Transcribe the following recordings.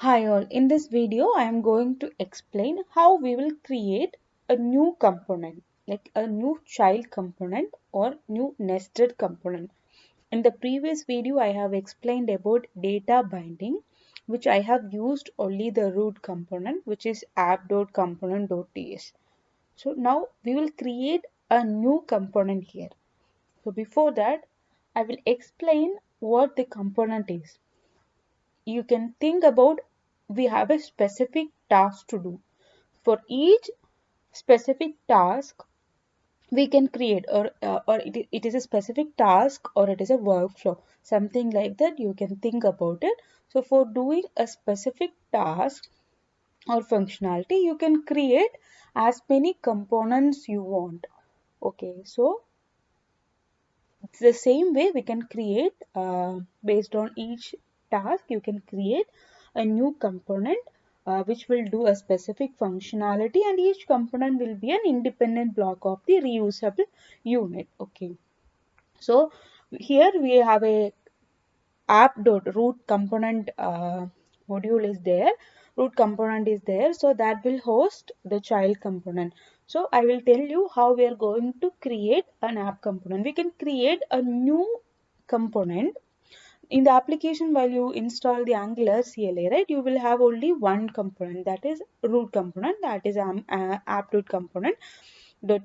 Hi all, in this video I am going to explain how we will create a new component, like a new child component or new nested component. In the previous video I have explained about data binding, which I have used only the root component, which is app.component.ts. So now we will create a new component here. So before that I will explain what the component is. You can think about, we have a specific task to do. For each specific task we can create, or it is a specific task, or it is a workflow, something like that. You can think about it. So for doing a specific task or functionality, you can create as many components you want. Okay, so it's the same way we can create, based on each task you can create a new component, which will do a specific functionality, and each component will be an independent block of the reusable unit. Okay, so here we have a app.root component, module is there, root component is there, so that will host the child component. So I will tell you how we are going to create an app component. We can create a new component in the application. While you install the Angular CLI, right, you will have only one component, that is root component, that is app.root component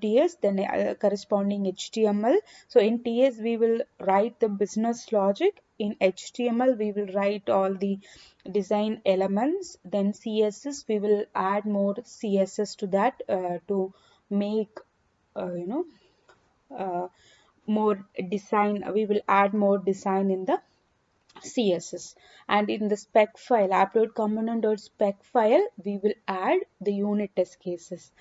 .ts, then corresponding HTML. So in TS we will write the business logic, in HTML we will write all the design elements, then CSS we will add more CSS to that, to make, you know, uh, more design. We will add more design in the CSS, and in the spec file, upload component.spec file, we will add the unit test cases.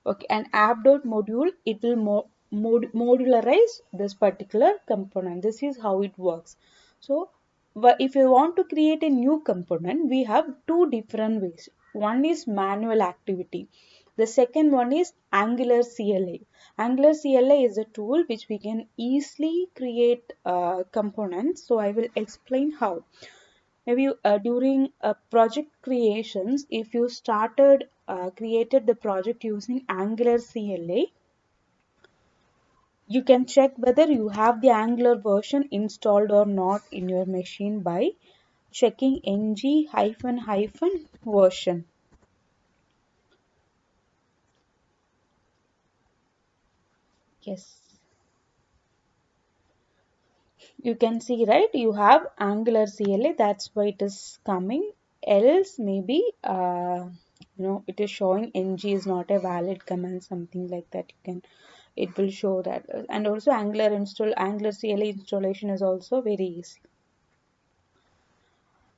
Okay, and app.module, it will modularize this particular component. This is how it works. So if you want to create a new component, we have two different ways. One is manual activity. The second one is Angular CLI. Angular CLI is a tool which we can easily create components. So I will explain how. Maybe during project creations, if you created the project using Angular CLI, you can check whether you have the Angular version installed or not in your machine by checking ng-version. Yes, you can see, right, you have Angular CLI, that's why it is coming. Else maybe, it is showing ng is not a valid command, something like that. You can, it will show that. And also Angular CLI installation is also very easy.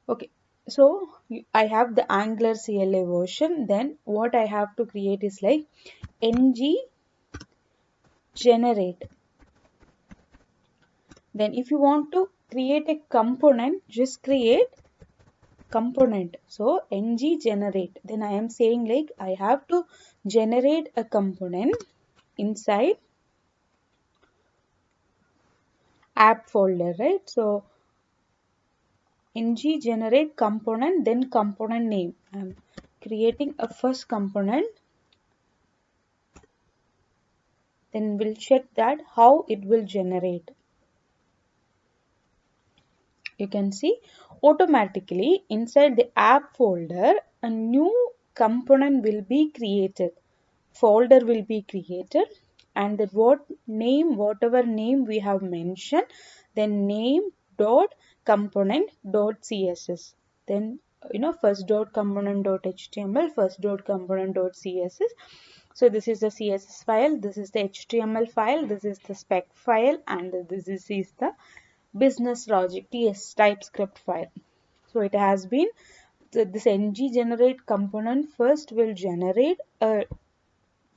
Okay, so I have the Angular CLI version. Then what I have to create is like ng generate. Then if you want to create a component, just create component. So ng generate. Then I am saying like I have to generate a component inside app folder, right? So ng generate component, then component name. I'm creating a first component. Then we'll check that how it will generate. You can see automatically inside the app folder a new component will be created, folder will be created, and the whatever name we have mentioned, then name dot component dot css, then first dot component dot html, first dot component dot css. So this is the css file, this is the html file, this is the spec file, and this is the business logic TS TypeScript file. So it has been, this ng generate component first will generate a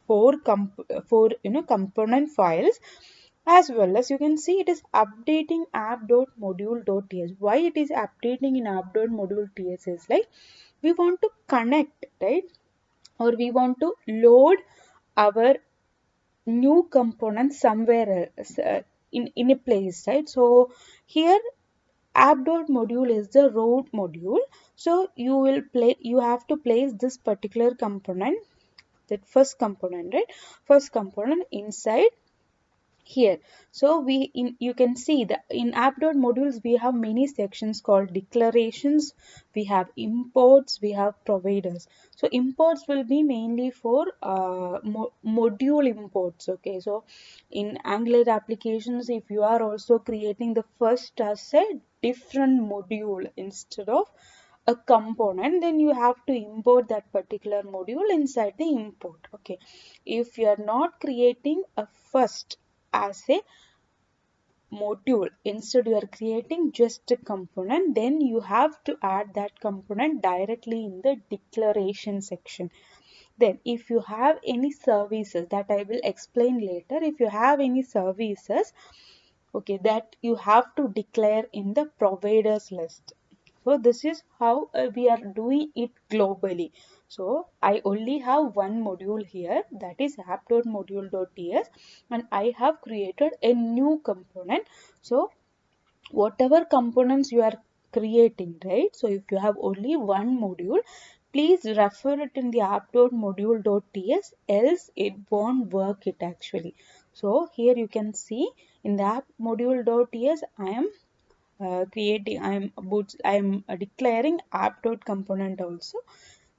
four component files, as well as you can see it is updating app.module.ts. Why it is updating in app.module.ts is like we want to connect, right, or we want to load our new component somewhere else, in a place, right? So here app dot module is the root module. So you have to place this particular component, that first component, right? First component inside here. So you can see that in app dot modules we have many sections called declarations, we have imports, we have providers. So imports will be mainly for module imports. Okay, so in Angular applications, if you are also creating the first as a different module instead of a component, then you have to import that particular module inside the import. Okay, if you are not creating a first as a module, instead you are creating just a component, then you have to add that component directly in the declaration section. Then if you have any services, that I will explain later, if you have any services, okay, that you have to declare in the providers list. So this is how we are doing it globally. So I only have one module here, that is app.module.ts, and I have created a new component. So whatever components you are creating, right? So if you have only one module, please refer it in the app.module.ts, else it won't work it actually. So here you can see in the app module.ts, I am I am declaring app.component also.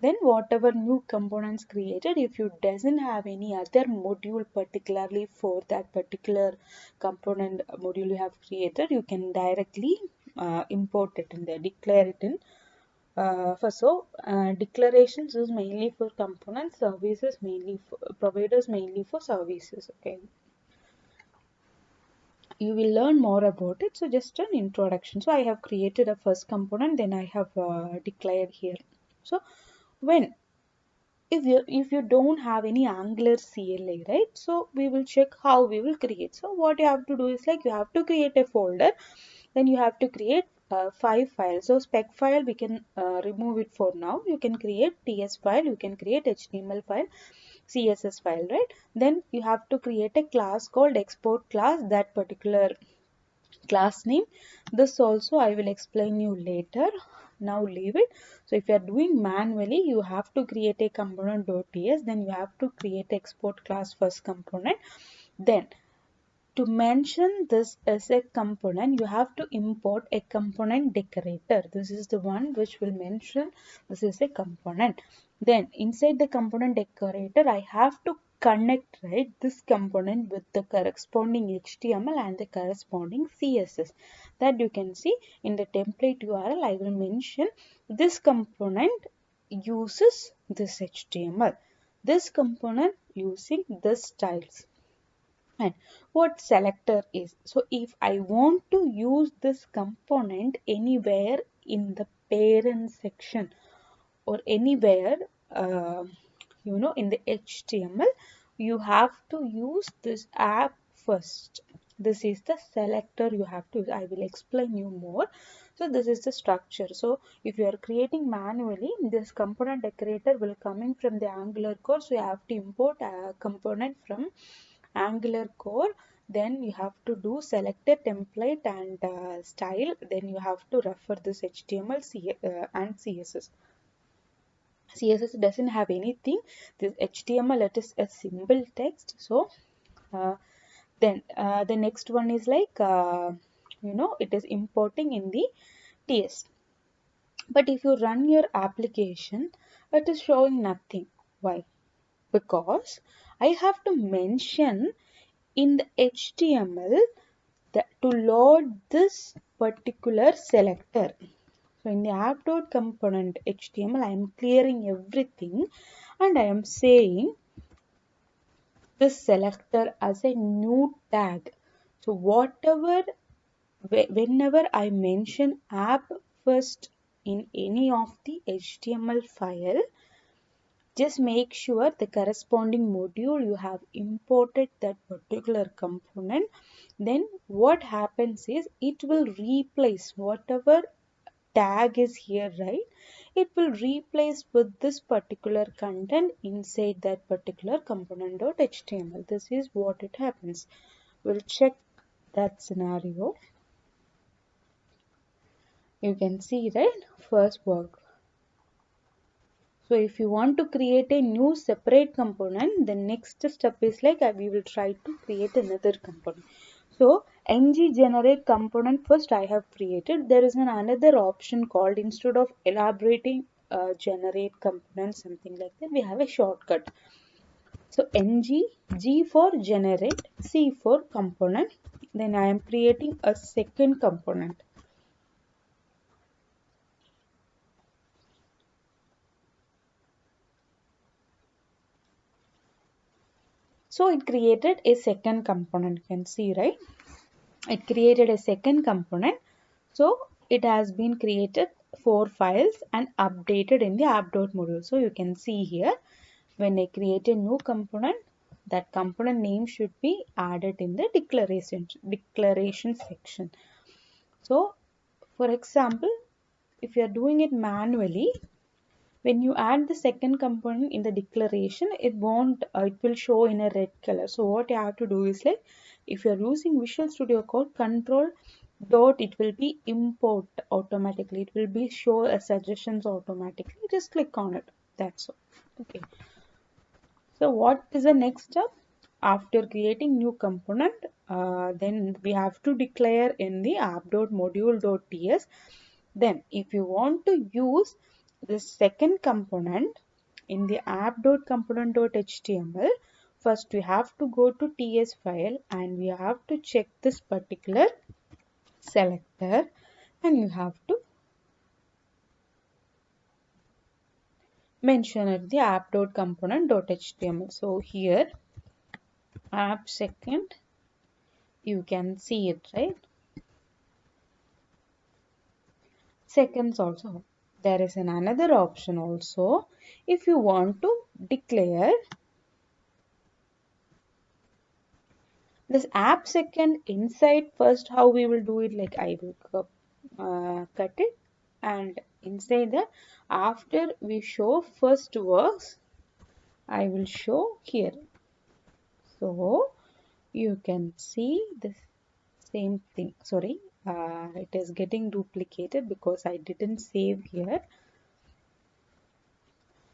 Then whatever new components created, if you doesn't have any other module particularly for that particular component module you have created, you can directly import it in there, declare it in. Declarations is mainly for components, services mainly for providers, mainly for services. Okay, you will learn more about it. So just an introduction. So I have created a first component, then I have declared here. So when if you don't have any Angular CLI, right? So we will check how we will create. So what you have to do is like you have to create a folder, then you have to create 5 files. So spec file we can remove it for now. You can create TS file, you can create HTML file, CSS file, right? Then you have to create a class called export class, that particular class name. This also I will explain you later. Now leave it. So if you are doing manually, you have to create a component.ts, then you have to create export class first component. Then to mention this as a component, you have to import a component decorator. This is the one which will mention this is a component. Then inside the component decorator, I have to connect, right, this component with the corresponding HTML and the corresponding CSS. That you can see in the template URL. I will mention this component uses this HTML. This component using this styles, and what selector is. So if I want to use this component anywhere in the parent section or anywhere uh, in the HTML, you have to use this app first. This is the selector you have to use. I will explain you more. So this is the structure. So if you are creating manually, this component decorator will come in from the Angular core. So you have to import a component from Angular core. Then you have to do select a template and style. Then you have to refer this HTML and CSS. CSS doesn't have anything. This HTML, it is a simple text. So uh, then the next one is like it is importing in the TS. But if you run your application, it is showing nothing. Why? Because I have to mention in the HTML that to load this particular selector. So in the app.component HTML, I am clearing everything and I am saying this selector as a new tag. So whenever I mention app first in any of the HTML file, just make sure the corresponding module you have imported that particular component. Then what happens is it will replace whatever tag is here, right? It will replace with this particular content inside that particular component.html. This is what it happens. We'll check that scenario. You can see, right? First work. So if you want to create a new separate component, the next step is like we will try to create another component. So ng generate component first I have created. There is another option called, instead of elaborating generate component, something like that, we have a shortcut. So ng, g for generate, c for component. Then I am creating a second component. So it created a second component. You can see, right? It created a second component. So it has been created 4 files and updated in the app.module. So you can see here, when I create a new component, that component name should be added in the declaration section. So for example, if you are doing it manually, when you add the second component in the declaration, it will show in a red color. So what you have to do is, like, if you are using Visual Studio Code, control dot, it will be import automatically. It will be show as suggestions automatically. Just click on it. That's all. Okay. So what is the next step? After creating new component, then we have to declare in the app.module.ts. Then if you want to use the second component in the app.component.html, first we have to go to ts file and we have to check this particular selector, and you have to mention it the app.component.html. So here app second, you can see it, right? Seconds also. There is another option also. If you want to declare this app second inside, first how we will do it, like I will cut it, and inside that, after we show first works, I will show here. So you can see this same thing. Sorry, it is getting duplicated because I didn't save here.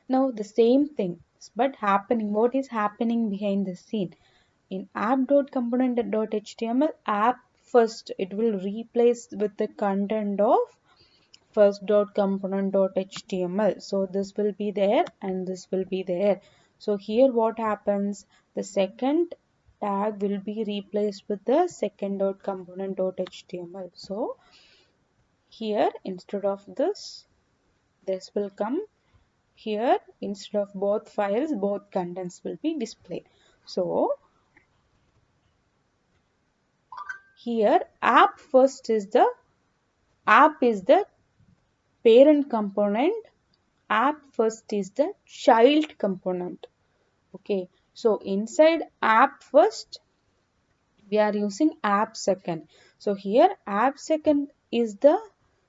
Now the same thing, but happening, what is happening behind the scene? In app.component.html, app first, it will replace with the content of first.component.html. So this will be there and this will be there. So here what happens? The second tag will be replaced with the second.component.html. So here, instead of this will come here. Instead of both files, both contents will be displayed. So here app first is the parent component, app first is the child component. Okay, so inside app first we are using app second. So here app second is the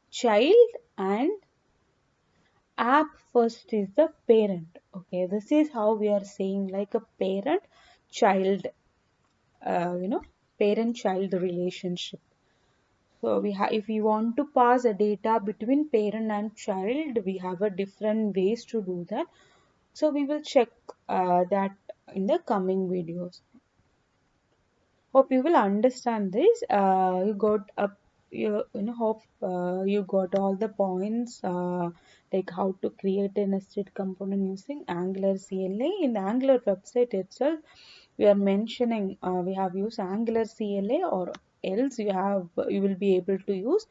child and app first is the parent. Okay, this is how we are saying, like a parent child, parent child relationship. So if we want to pass a data between parent and child, we have a different ways to do that. So we will check that in the coming videos. Hope you will understand this. You got up, hope you got all the points, like how to create a nested component using Angular CLI. In the Angular website itself, we are mentioning we have used Angular CLI, or else you will be able to use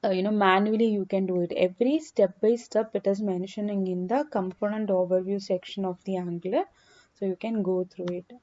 manually. You can do it every step by step. It is mentioning in the component overview section of the Angular, so you can go through it.